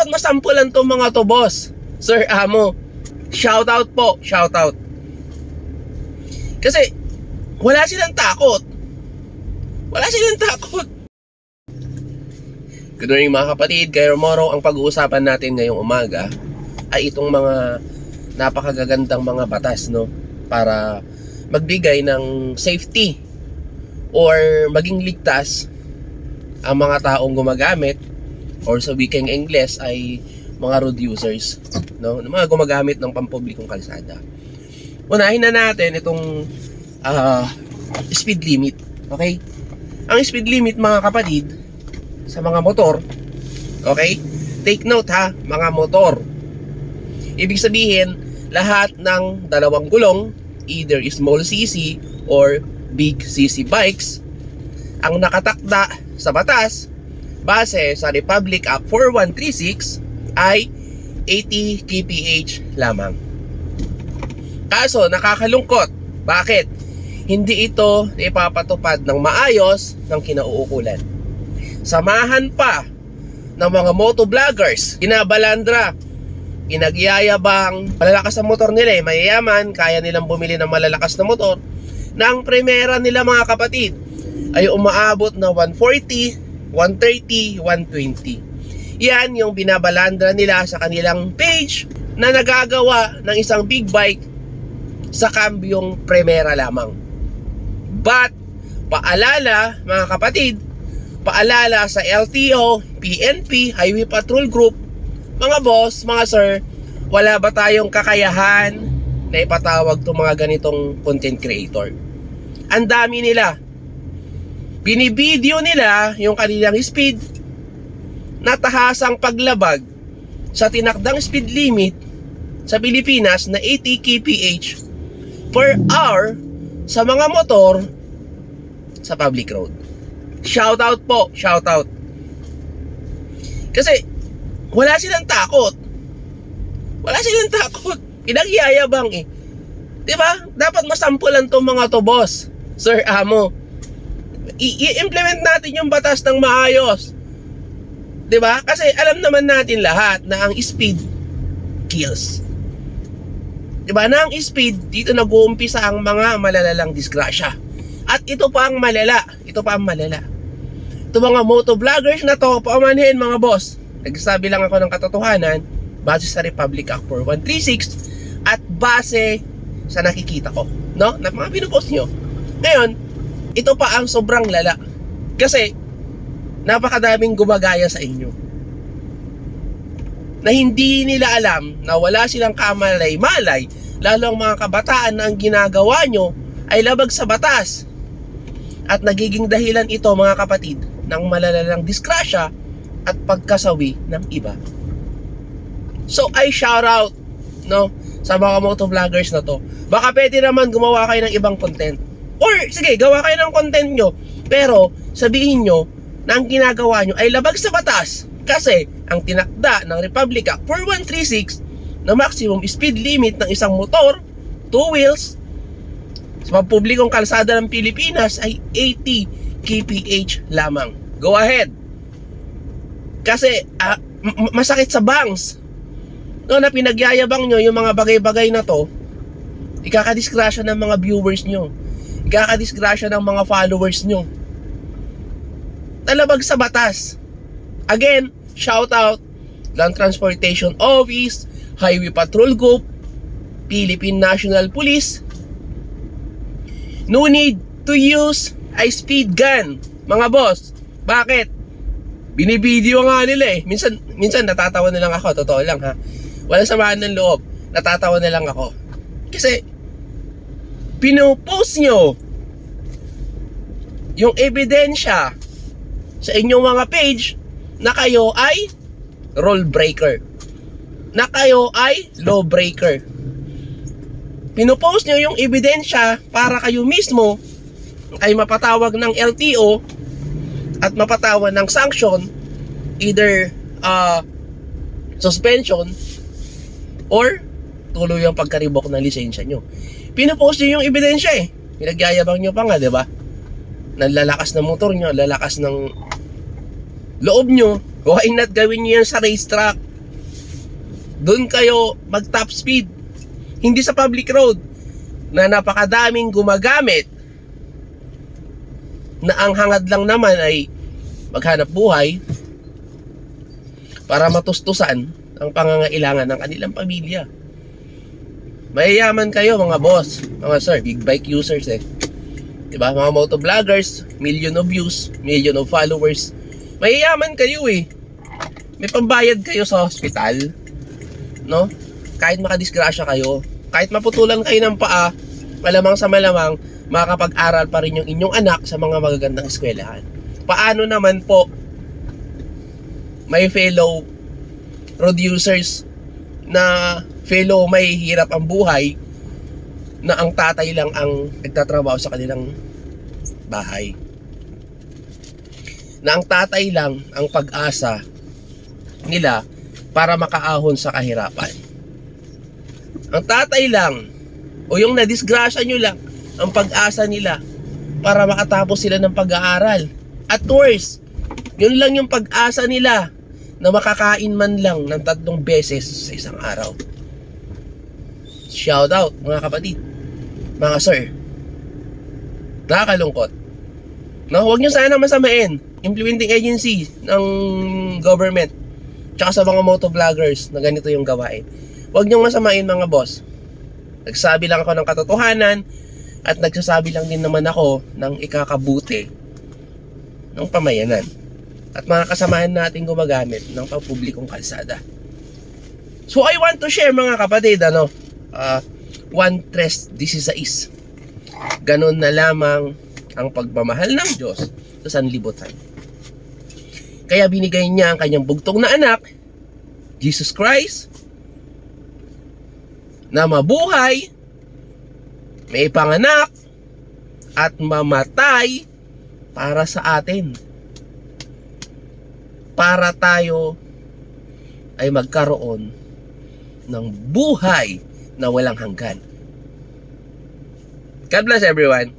dapat masampulan tong mga to, boss. Sir Amo. Shout out po, shout out. Kasi wala silang takot. Wala silang takot. Good morning mga kapatid, kay Romoro. Ang pag-uusapan natin ngayong umaga ay itong mga napakagagandang mga batas, no, para magbigay ng safety or maging ligtas ang mga taong gumagamit, or sa wikang Ingles ay mga road users, no, mga gumagamit ng pampublikong kalsada. Unahin na natin itong speed limit. Okay? Ang speed limit mga kapatid sa mga motor, okay? Take note ha, mga motor. Ibig sabihin, lahat ng dalawang gulong, either small cc or big cc bikes, ang nakatakda sa batas base sa Republic Act 4136 ay 80 kph lamang. Kaso nakakalungkot, bakit? Hindi ito ipapatupad ng maayos ng kinauukulan. Samahan pa ng mga motovloggers, ginabalandra, inagyayabang, malalakas na motor nila, mayayaman, kaya nilang bumili ng malalakas na motor, na ang primera nila mga kapatid ay umaabot na 140, 130, 120. Yan yung binabalandra nila sa kanilang page na nagagawa ng isang big bike sa kambyong primera lamang. But paalala mga kapatid, paalala sa LTO, PNP, Highway Patrol Group, mga boss, mga sir, wala ba tayong kakayahan na ipatawag itong mga ganitong content creator? Ang dami nila. Binibideo nila yung kanilang speed na tahasang paglabag sa tinakdang speed limit sa Pilipinas na 80 kph per hour sa mga motor sa public road. Shout out po, shout out. Kasi wala silang takot. Wala silang takot. Pinagyayabang eh. 'Di ba? Dapat masampulan tong mga to, boss. Sir Amo. I-implement natin yung batas ng maayos. 'Di ba? Kasi alam naman natin lahat na ang speed kills. 'Di ba? Na ang speed dito nag-uumpisa ang mga malalalang disgrasya. At ito pa ang malala. Ito pa ang malala. Ito mga motovloggers na to, paumanhin mga boss. Nagsasabi lang ako ng katotohanan base sa Republic Act 4136 at base sa nakikita ko, no? Na mga pinupost nyo. Ngayon, ito pa ang sobrang lala. Kasi napakadaming gumagaya sa inyo na hindi nila alam na wala silang kamalay-malay, lalo ang mga kabataan na ang ginagawa nyo ay labag sa batas. At nagiging dahilan ito mga kapatid ng malalalang disgrasya at pagkasawi ng iba. So I shout out, no, sa mga motovloggers na to. Baka pwede naman gumawa kayo ng ibang content. Or sige, gawa kayo ng content nyo, pero sabihin nyo na ang ginagawa nyo ay labag sa batas. Kasi ang tinakda ng Republic Act 4136 na maximum speed limit ng isang motor, 2 wheels, sa publikong kalsada ng Pilipinas ay 80 kph lamang. Go ahead. Kasi masakit sa bangs, no, na pinagyayabang nyo yung mga bagay-bagay na to. Ikakadisgrasya ng mga viewers nyo, ikakadisgrasya ng mga followers nyo. Talabag sa batas. Again, shout out Land Transportation Office, Highway Patrol Group, Philippine National Police. No need to use a speed gun, mga boss. Bakit? Binibideo nga nila eh. Minsan natatawa na lang ako, totoo lang ha. Walang samaan ng loob. Natatawa na lang ako. Kasi pinupost nyo yung ebidensya sa inyong mga page na kayo ay rule breaker, na kayo ay law breaker. Pinupost nyo yung ebidensya para kayo mismo ay mapatawag ng LTO at mapatawag ng sanction, either suspension or tuloy ang pagkaribok ng lisensya nyo. Pinupost nyo yung ebidensya eh. Pinagyayabang nyo pa nga, di ba? Nalalakas ng motor nyo, lalakas ng loob nyo. Why not gawin nyo yan sa racetrack? Doon kayo mag top speed. Hindi sa public road na napakadaming gumagamit na ang hangad lang naman ay maghanap buhay para matustusan ang pangangailangan ng kanilang pamilya. Mayayaman kayo mga boss, mga sir, big bike users diba? Mga motovloggers, million of views, million of followers. Mayayaman kayo May pambayad kayo sa hospital, no? Kahit makadisgrasya kayo, kahit maputulan kayo ng paa, malamang sa malamang makakapag-aral pa rin yung inyong anak sa mga magagandang eskwelahan. Paano naman po may fellow road users na fellow may hirap ang buhay na ang tatay lang ang nagtatrabaho sa kanilang bahay, na ang tatay lang ang pag-asa nila para makaahon sa kahirapan. Ang tatay lang o yung nadisgrasya nyo lang ang pag-asa nila para makatapos sila ng pag-aaral. At worse, yun lang yung pag-asa nila na makakain man lang ng 3 beses sa isang araw. Shout out mga kapatid, mga sir. Nakakalungkot. No, huwag nyo sana masamain implementing agency ng government tsaka sa mga motovloggers na ganito yung gawain. Huwag nyo masamain mga boss. Nagsabi lang ako ng katotohanan at nagsasabi lang din naman ako ng ikakabuti ng pamayanan at mga kasamahan natin gumagamit ng pampublikong kalsada. So I want to share mga kapatid, 1-3-16. Ganon na lamang ang pagmamahal ng Diyos sa sanlibutan. Kaya binigay niya ang kanyang bugtong na anak, Jesus Christ, na mabuhay, may panganak, at mamatay para sa atin. Para tayo ay magkaroon ng buhay na walang hanggan. God bless everyone.